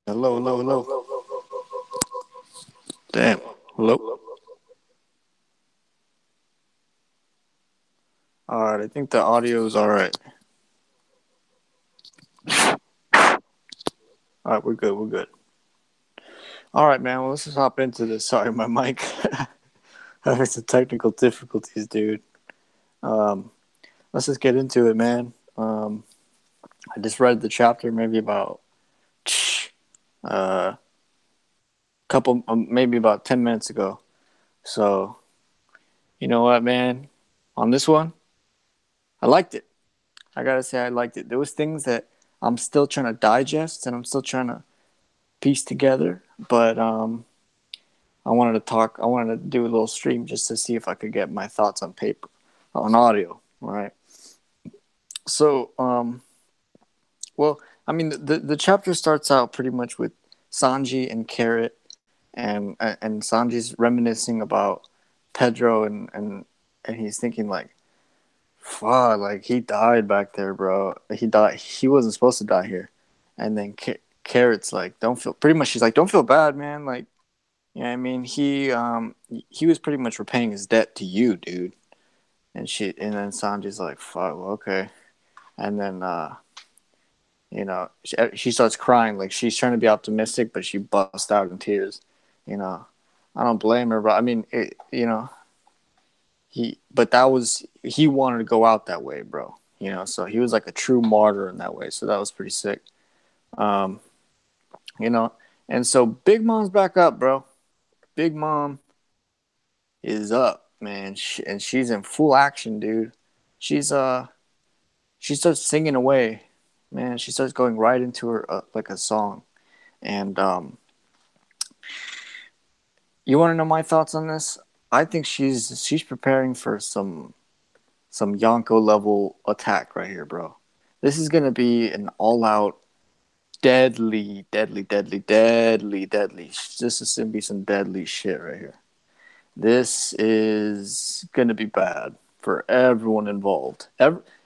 Hello, hello, hello. Damn. Hello. All right, I think the audio is all right. All right, we're good. We're good. All right, man. Well, let's just hop into this. Sorry, my mic having some technical difficulties, dude. Um, let's just get into it, man. I just read the chapter maybe about uh couple maybe about 10 minutes ago. So you know what, man? On this one, I liked it. I gotta say, I liked it. There was things that I'm still trying to digest and I'm still trying to piece together, but I wanted to talk. I wanted to do a little stream just to see if I could get my thoughts on paper, on audio. All right. So, well, I mean, the chapter starts out pretty much with Sanji and Carrot, and Sanji's reminiscing about Pedro, and he's thinking like, "Fuck, like he died back there, bro. He died. He wasn't supposed to die here." And then Carrot's like, "Don't feel." Pretty much, she's like, "Don't feel bad, man. Like, yeah, I mean, he was pretty much repaying his debt to you, dude." And then Sanji's like, "Fuck, well, okay." And then she starts crying, like she's trying to be optimistic, but she busts out in tears. You know, I don't blame her, but I mean, but he wanted to go out that way, bro. So he was like a true martyr in that way. So that was pretty sick. Um, you know, and so Big Mom's back up, bro. Big Mom is up, man, and she's in full action, dude. She's she starts singing away, man. She starts going right into her like a song, and you want to know my thoughts on this? I think she's preparing for some Yonko level attack right here, bro. This is gonna be an all out deadly, deadly, deadly, deadly, deadly. This is gonna be some deadly shit right here. This is gonna be bad for everyone involved.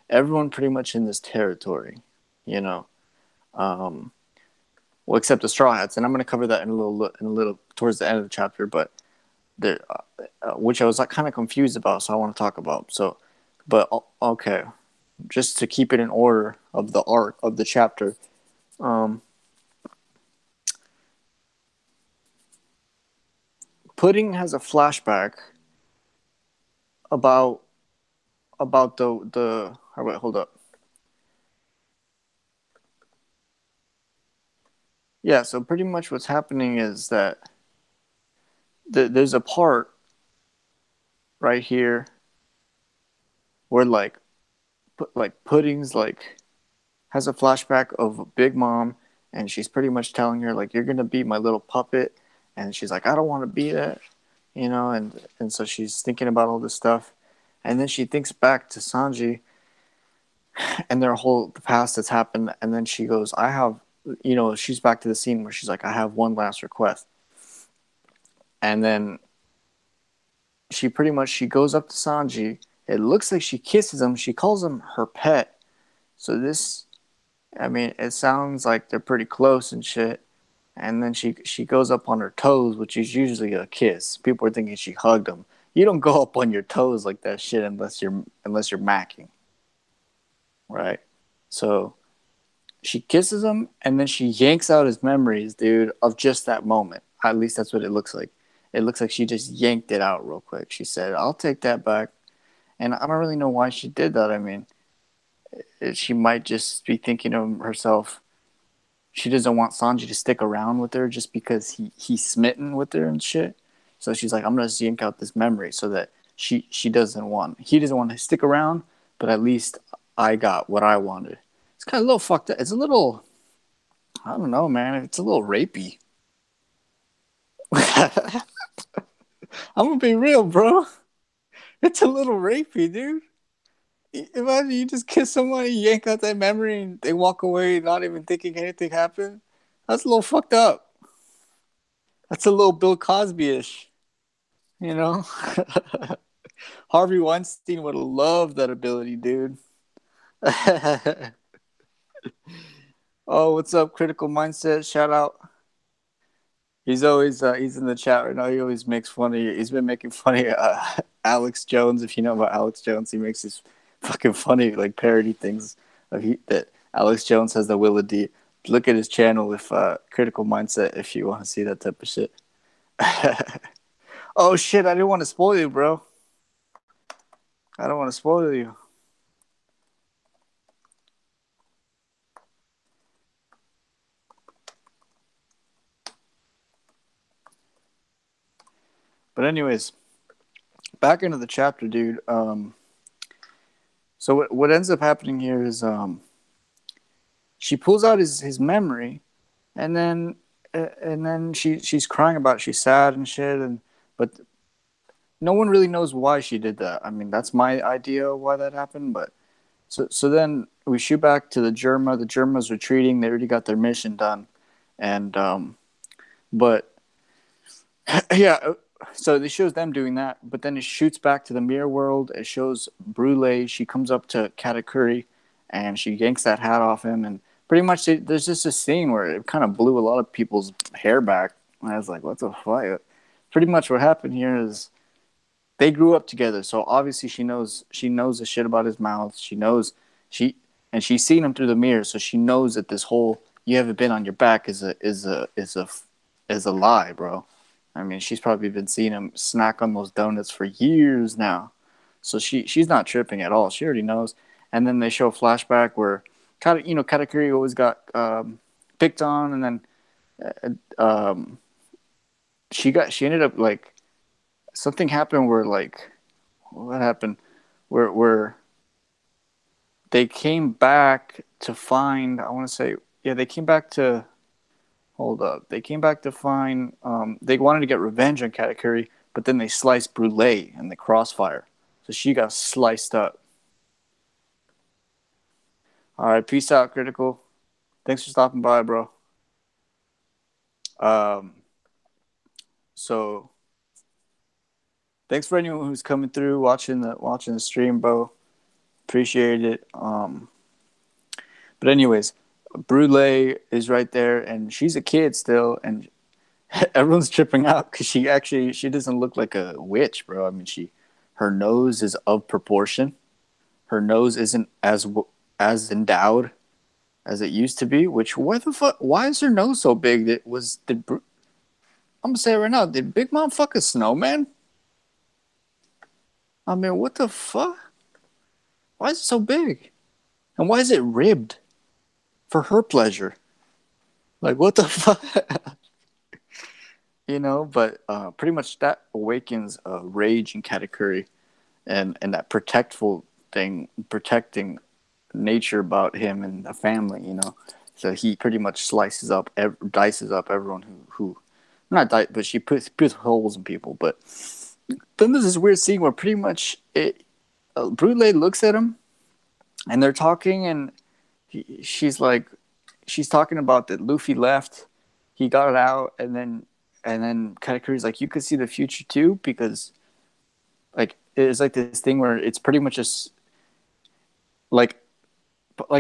Everyone pretty much in this territory, you know. Um, well, except the Straw Hats, and I'm gonna cover that in a little towards the end of the chapter. But which I was like kind of confused about, so I want to talk about. So, but okay, just to keep it in order of the arc of the chapter. Um, Pudding has a flashback about the. Oh, wait, hold up. Yeah, so pretty much what's happening is that there's a part right here where like Pudding's like has a flashback of Big Mom, and she's pretty much telling her like, "You're gonna be my little puppet," and she's like, "I don't want to be that," and so she's thinking about all this stuff, and then she thinks back to Sanji and their whole the past that's happened, and then she goes, "I have," she's back to the scene where she's like, "I have one last request," and then she goes up to Sanji. It looks like she kisses him. She calls him her pet. So this, I mean, it sounds like they're pretty close and shit. And then she goes up on her toes, which is usually a kiss. People are thinking she hugged him. You don't go up on your toes like that shit unless you're macking, right? So she kisses him, and then she yanks out his memories, dude, of just that moment. At least that's what it looks like. It looks like she just yanked it out real quick. She said, "I'll take that back," and I don't really know why she did that. I mean, she might just be thinking of herself. She doesn't want Sanji to stick around with her just because he's smitten with her and shit. So she's like, "I'm gonna yank out this memory so that he doesn't want to stick around, but at least I got what I wanted." It's kind of a little fucked up. It's a little, I don't know, man. It's a little rapey. I'm gonna be real, bro. It's a little rapey, dude. Imagine you just kiss someone, you yank out that memory, and they walk away not even thinking anything happened. That's a little fucked up. That's a little Bill Cosby ish, you know? Harvey Weinstein would have loved that ability, dude. Oh, what's up, Critical Mindset? Shout out. He's always he's in the chat right now. He always makes funny. He's been making funny Alex Jones. If you know about Alex Jones, he makes these fucking funny like parody things of that Alex Jones has the Willa D. Look at his channel if Critical Mindset if you want to see that type of shit. Oh shit! I didn't want to spoil you, bro. I don't want to spoil you. But anyways, back into the chapter, dude. So what ends up happening here is she pulls out his memory, and then she's crying about it. She's sad and shit, and but no one really knows why she did that. I mean, that's my idea of why that happened. But so then we shoot back to the Germa. The Germa's retreating. They already got their mission done, and but yeah. So it shows them doing that, but then it shoots back to the mirror world. It shows Brule. She comes up to Katakuri, and she yanks that hat off him. And pretty much, there's just a scene where it kind of blew a lot of people's hair back. And I was like, "What the fuck?" Pretty much, what happened here is they grew up together. So obviously, she knows the shit about his mouth. She knows she and she's seen him through the mirror, so she knows that this whole "you haven't been on your back" is a lie, bro. I mean, she's probably been seeing him snack on those donuts for years now. So she's not tripping at all. She already knows. And then they show a flashback where Katakuri always got picked on, and then she ended up like something happened where like what happened where they came back to find I want to say yeah they came back to hold up. They came back to find. They wanted to get revenge on Katakuri, but then they sliced Brule in the crossfire, so she got sliced up. All right, peace out, Critical. Thanks for stopping by, bro. Um, so thanks for anyone who's coming through, watching the stream, bro. Appreciate it. But anyways, Brule is right there, and she's a kid still, and everyone's tripping out because she doesn't look like a witch, bro. I mean, her nose is of proportion. Her nose isn't as endowed as it used to be. Which what the fuck? Why is her nose so big? I'm gonna say it right now? Did Big Mom fuck a snowman? I mean, what the fuck? Why is it so big? And why is it ribbed for her pleasure? Like what the fuck? But pretty much that awakens rage in Katakuri and that protecting nature about him and the family. So he pretty much dices up everyone who not die, but she puts holes in people. But then there's this weird scene where pretty much Brule looks at him, and they're talking, and she's talking about that Luffy left, he got it out, and then Katakuri's like, you could see the future too, because like it's like this thing where it's pretty much just like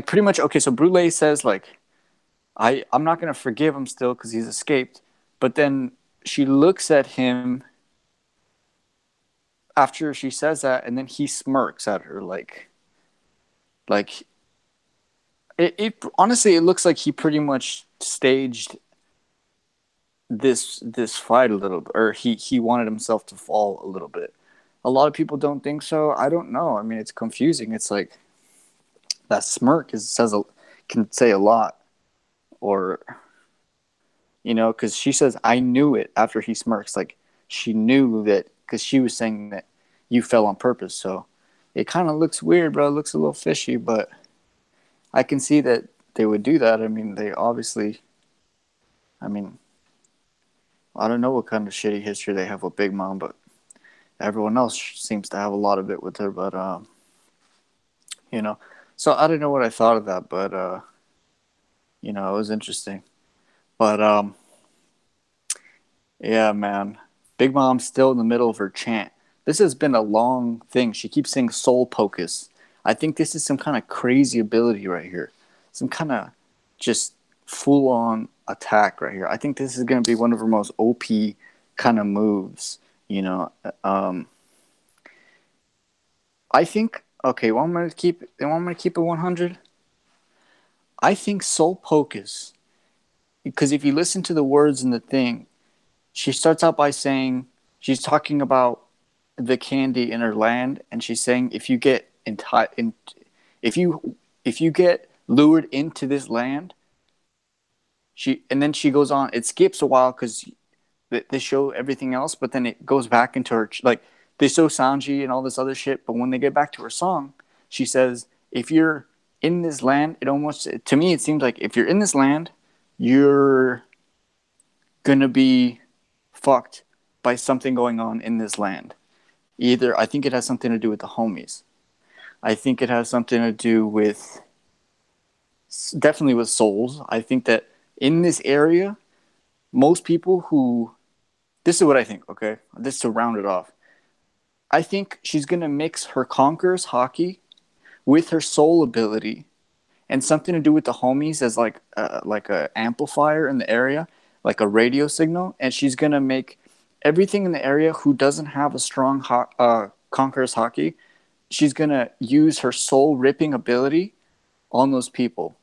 pretty much okay. So Brule says like, I'm not gonna forgive him still because he's escaped, but then she looks at him after she says that, and then he smirks at her like it honestly it looks like he pretty much staged this fight a little, or he wanted himself to fall a little bit. A lot of people don't think so. I don't know. I mean, it's confusing. It's like that smirk can say a lot, or because she says I knew it after he smirks. Like she knew that because she was saying that you fell on purpose. So it kind of looks weird, bro. It looks a little fishy, but I can see that they would do that. I mean, they obviously. I mean, I don't know what kind of shitty history they have with Big Mom, but everyone else seems to have a lot of it with her. But you know, so I don't know what I thought of that, but it was interesting. But yeah, man, Big Mom's still in the middle of her chant. This has been a long thing. She keeps saying soul pocus. I think this is some kind of crazy ability right here. Some kind of just full on. attack right here. I think this is going to be one of her most OP kind of moves. You know, I think. Okay, well, I'm gonna keep. Want me to keep it 100? I think Soul Pocus, because if you listen to the words in the thing, she starts out by saying she's talking about the candy in her land, and she's saying if you get if you get lured into this land, and then she goes on. It skips a while because they show everything else, but then it goes back into her like they show Sanji and all this other shit. But when they get back to her song, she says, "If you're in this land, it almost to me it seems like if you're in this land, you're gonna be fucked by something going on in this land. Either I think it has something to do with the homies. I think it has something to do with definitely with souls. I think that in this area, most people who this is what I think, okay? This to round it off. I think she's gonna mix her Conqueror's Haki with her soul ability and something to do with the homies as like a amplifier in the area, like a radio signal, and she's gonna make everything in the area who doesn't have a strong Conqueror's Haki, she's gonna use her soul ripping ability on those people.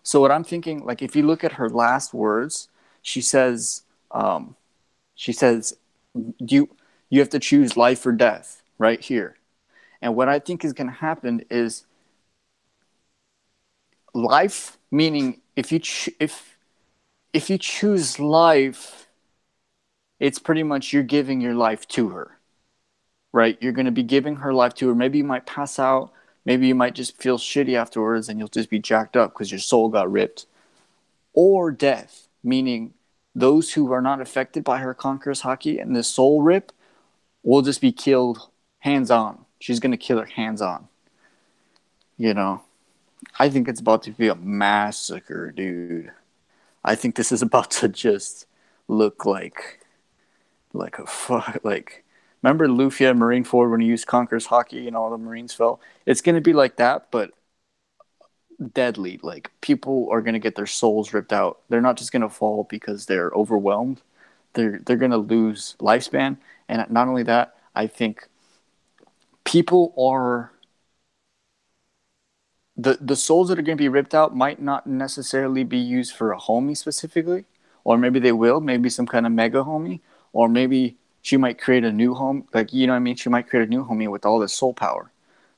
So what I'm thinking, like if you look at her last words, she says, um, she says, you have to choose life or death right here. And what I think is going to happen is life, meaning if you choose life, it's pretty much you're giving your life to her, right? You're going to be giving her life to her. Maybe you might pass out. Maybe you might just feel shitty afterwards and you'll just be jacked up because your soul got ripped. Or death, meaning those who are not affected by her Conqueror's Haki and the soul rip will just be killed hands on. She's going to kill her hands on. You know, I think it's about to be a massacre, dude. I think this is about to just look like a fuck. Like, remember Luffy at Marineford when he used Conqueror's Haki and all the Marines fell? It's going to be like that, but deadly. Like, people are going to get their souls ripped out. They're not just going to fall because they're overwhelmed. They're going to lose lifespan. And not only that, I think people are the souls that are going to be ripped out might not necessarily be used for a homie specifically, or maybe they will, maybe some kind of mega homie, or maybe she might create a new home, like, you know what I mean? She might create a new homie with all this soul power,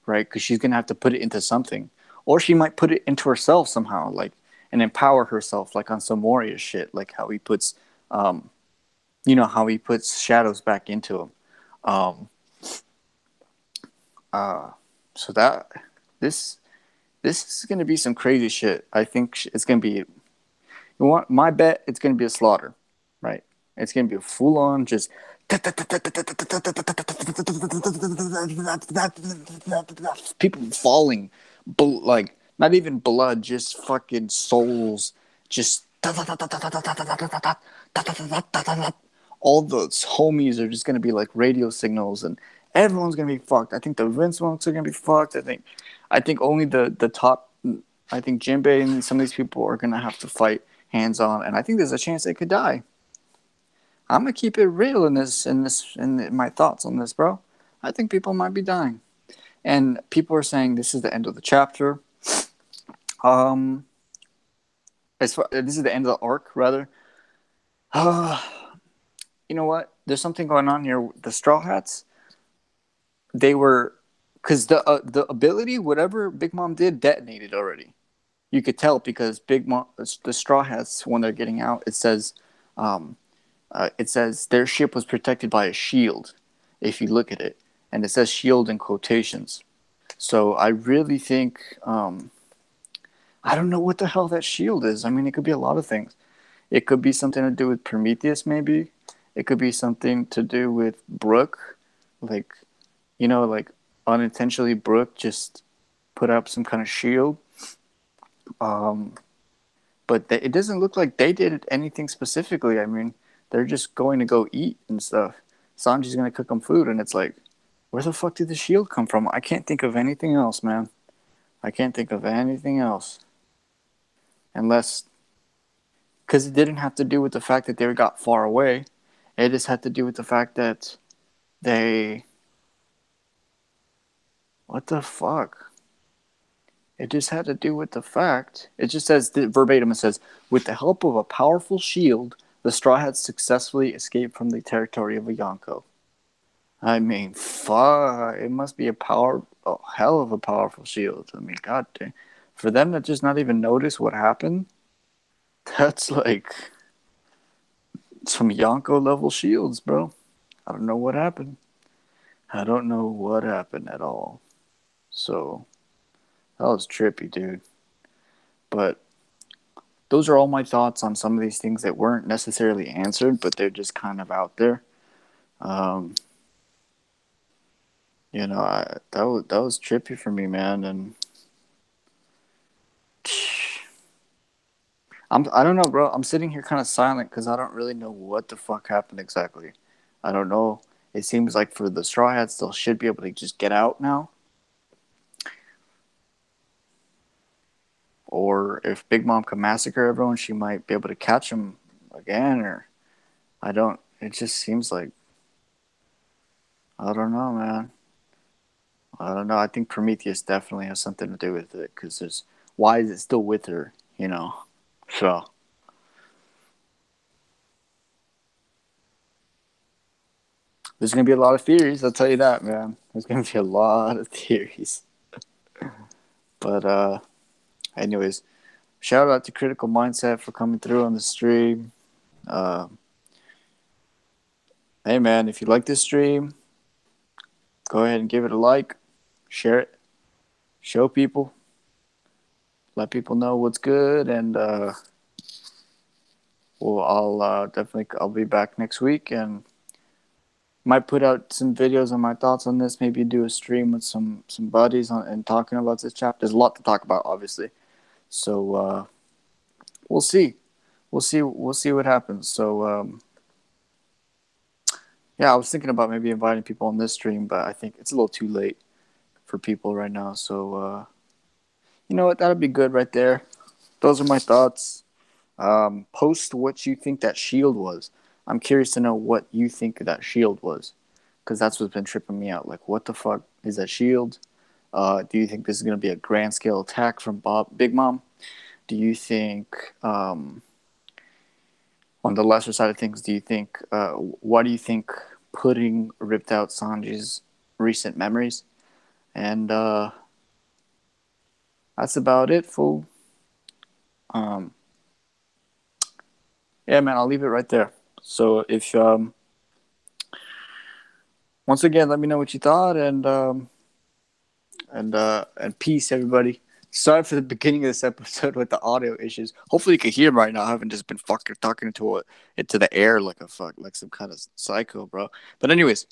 right? Because she's going to have to put it into something, or she might put it into herself somehow, like, and empower herself, like on some Moria shit, like how he puts, how he puts shadows back into him. Um, so that this this is going to be some crazy shit. I think it's going to be. You want my bet? It's going to be a slaughter, right? It's going to be a full on just people falling, like not even blood, just fucking souls, just all those homies are just going to be like radio signals, and everyone's going to be fucked. I think the Vince monks are going to be fucked. I think only the top. I think Jinbei and some of these people are going to have to fight hands on, and I think there's a chance they could die. I'm gonna keep it real in my thoughts on this, bro. I think people might be dying, and people are saying this is the end of the chapter. Um, this is the end of the arc, rather. You know what? There's something going on here. The Straw Hats, they were, because the ability, whatever Big Mom did, detonated already. You could tell because Big Mom, the Straw Hats, when they're getting out, um, it says their ship was protected by a shield. If you look at it, and it says shield in quotations. So I really think I don't know what the hell that shield is. I mean, it could be a lot of things. It could be something to do with Prometheus, maybe. It could be something to do with Brook, like, like unintentionally Brook just put up some kind of shield. But it doesn't look like they did anything specifically. I mean, they're just going to go eat and stuff. Sanji's going to cook them food, and it's like, where the fuck did the shield come from? I can't think of anything else, man. I can't think of anything else. Unless Because it didn't have to do with the fact that they got far away. It just had to do with the fact that they. What the fuck? It just had to do with the fact. It just says verbatim. It says, with the help of a powerful shield, the Straw Hats successfully escaped from the territory of Yonko. I mean, fuck. It must be a hell of a powerful shield. I mean, god damn. For them to just not even notice what happened, that's like some Yonko level shields, bro. I don't know what happened. I don't know what happened at all. So, that was trippy, dude. But those are all my thoughts on some of these things that weren't necessarily answered, but they're just kind of out there. You know, that was trippy for me, man, and I don't know, bro. I'm sitting here kind of silent because I don't really know what the fuck happened exactly. I don't know. It seems like for the Straw Hats, they should be able to just get out now. Or if Big Mom can massacre everyone, she might be able to catch them again. Or I don't. It just seems like I don't know, man. I don't know. I think Prometheus definitely has something to do with it because there's why is it still with her? You know. So. There's going to be a lot of theories, I'll tell you that, man. There's going to be a lot of theories. But, anyways, shout out to Critical Mindset for coming through on the stream. Hey, man, if you like this stream, go ahead and give it a like, share it, show people, let people know what's good, and I'll be back next week and might put out some videos on my thoughts on this. Maybe do a stream with some buddies and talking about this chapter. There's a lot to talk about, obviously. So we'll see. We'll see what happens. So yeah, I was thinking about maybe inviting people on this stream, but I think it's a little too late for people right now. So you know what? That'll be good right there. Those are my thoughts. Post what you think that shield was. I'm curious to know what you think that shield was, because that's what's been tripping me out. Like, what the fuck is that shield? Do you think this is going to be a grand scale attack from Big Mom? Do you think, on the lesser side of things, what do you think putting ripped out Sanji's recent memories? And that's about it, fool. Yeah, man, I'll leave it right there. So if once again, let me know what you thought, and peace, everybody. Sorry for the beginning of this episode with the audio issues. Hopefully, you can hear me right now. I haven't just been fucking talking into the air like some kind of psycho, bro. But anyways,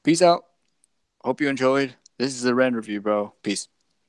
peace out. Hope you enjoyed. This is the Ren review, bro. Peace.